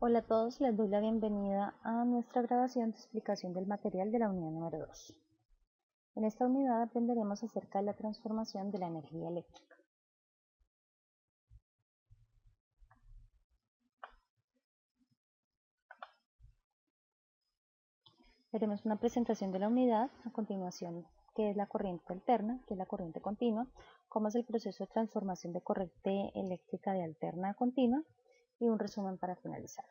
Hola a todos, les doy la bienvenida a nuestra grabación de explicación del material de la unidad número 2. En esta unidad aprenderemos acerca de la transformación de la energía eléctrica. Veremos una presentación de la unidad, a continuación qué es la corriente alterna, qué es la corriente continua, cómo es el proceso de transformación de corriente eléctrica de alterna a continua y un resumen para finalizar.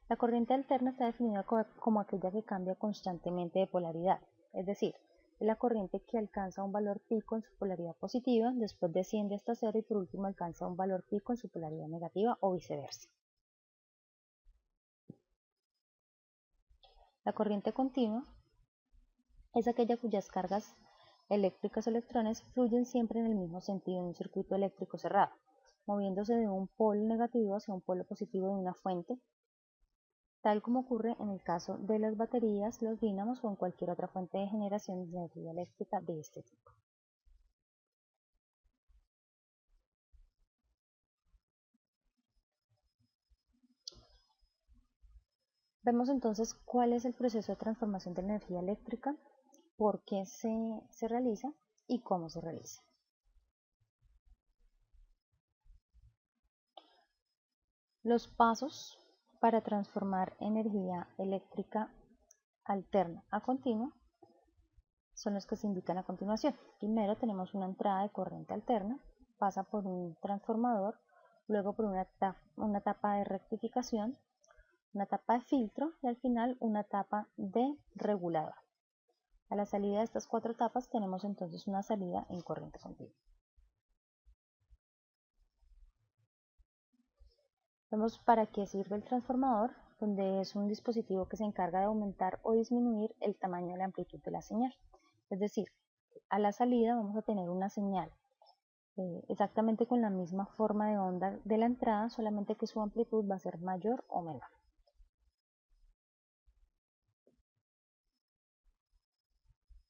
La corriente alterna está definida como aquella que cambia constantemente de polaridad, es decir, es la corriente que alcanza un valor pico en su polaridad positiva, después desciende hasta cero y por último alcanza un valor pico en su polaridad negativa o viceversa. La corriente continua es aquella cuyas cargas eléctricas o electrones fluyen siempre en el mismo sentido en un circuito eléctrico cerrado, moviéndose de un polo negativo hacia un polo positivo de una fuente, tal como ocurre en el caso de las baterías, los dínamos o en cualquier otra fuente de generación de energía eléctrica de este tipo. Vemos entonces cuál es el proceso de transformación de la energía eléctrica, por qué se realiza y cómo se realiza. Los pasos para transformar energía eléctrica alterna a continua son los que se indican a continuación. Primero tenemos una entrada de corriente alterna, pasa por un transformador, luego por una etapa de rectificación, una etapa de filtro y al final una etapa de regulador. A la salida de estas cuatro etapas tenemos entonces una salida en corriente continua. Vemos para qué sirve el transformador, donde es un dispositivo que se encarga de aumentar o disminuir el tamaño y la amplitud de la señal. Es decir, a la salida vamos a tener una señal exactamente con la misma forma de onda de la entrada, solamente que su amplitud va a ser mayor o menor.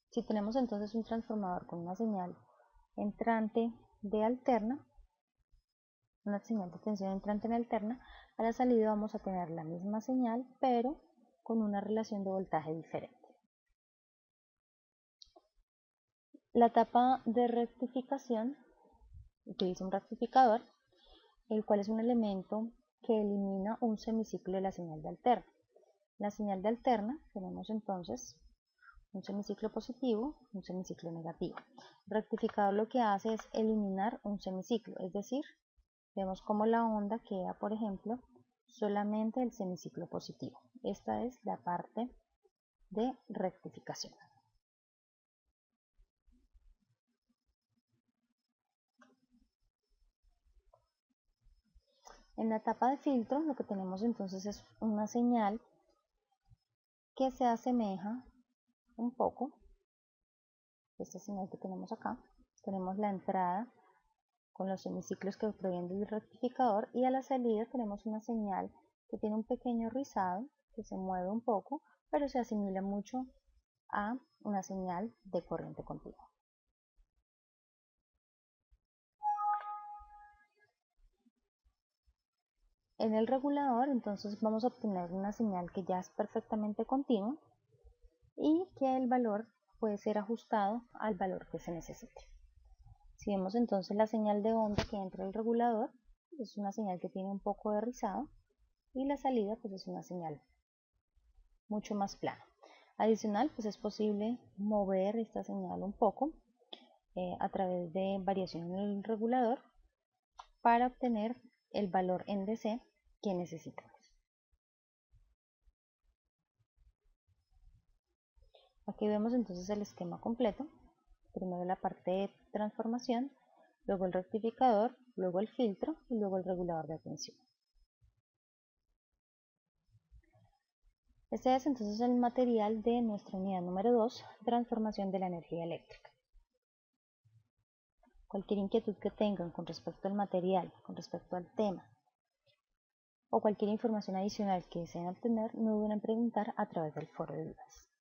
Si tenemos entonces un transformador con una señal entrante de alterna, una señal de tensión entrante en alterna, a la salida vamos a tener la misma señal, pero con una relación de voltaje diferente. La etapa de rectificación utiliza un rectificador, el cual es un elemento que elimina un semiciclo de la señal de alterna. La señal de alterna tenemos entonces un semiciclo positivo, un semiciclo negativo. El rectificador lo que hace es eliminar un semiciclo, es decir, vemos como la onda queda, por ejemplo, solamente el semiciclo positivo. Esta es la parte de rectificación. En la etapa de filtro lo que tenemos entonces es una señal que se asemeja un poco a esta señal que tenemos acá. Tenemos la entrada con los semiciclos que provienen del rectificador y a la salida tenemos una señal que tiene un pequeño rizado que se mueve un poco, pero se asimila mucho a una señal de corriente continua. En el regulador entonces vamos a obtener una señal que ya es perfectamente continua y que el valor puede ser ajustado al valor que se necesite. Si vemos entonces la señal de onda que entra al regulador, es una señal que tiene un poco de rizado y la salida pues es una señal mucho más plana. Adicional, pues es posible mover esta señal un poco a través de variación en el regulador para obtener el valor en DC que necesitamos. Aquí vemos entonces el esquema completo. Primero la parte de transformación, luego el rectificador, luego el filtro y luego el regulador de tensión. Este es entonces el material de nuestra unidad número 2, transformación de la energía eléctrica. Cualquier inquietud que tengan con respecto al material, con respecto al tema, o cualquier información adicional que deseen obtener, no duden en preguntar a través del foro de dudas.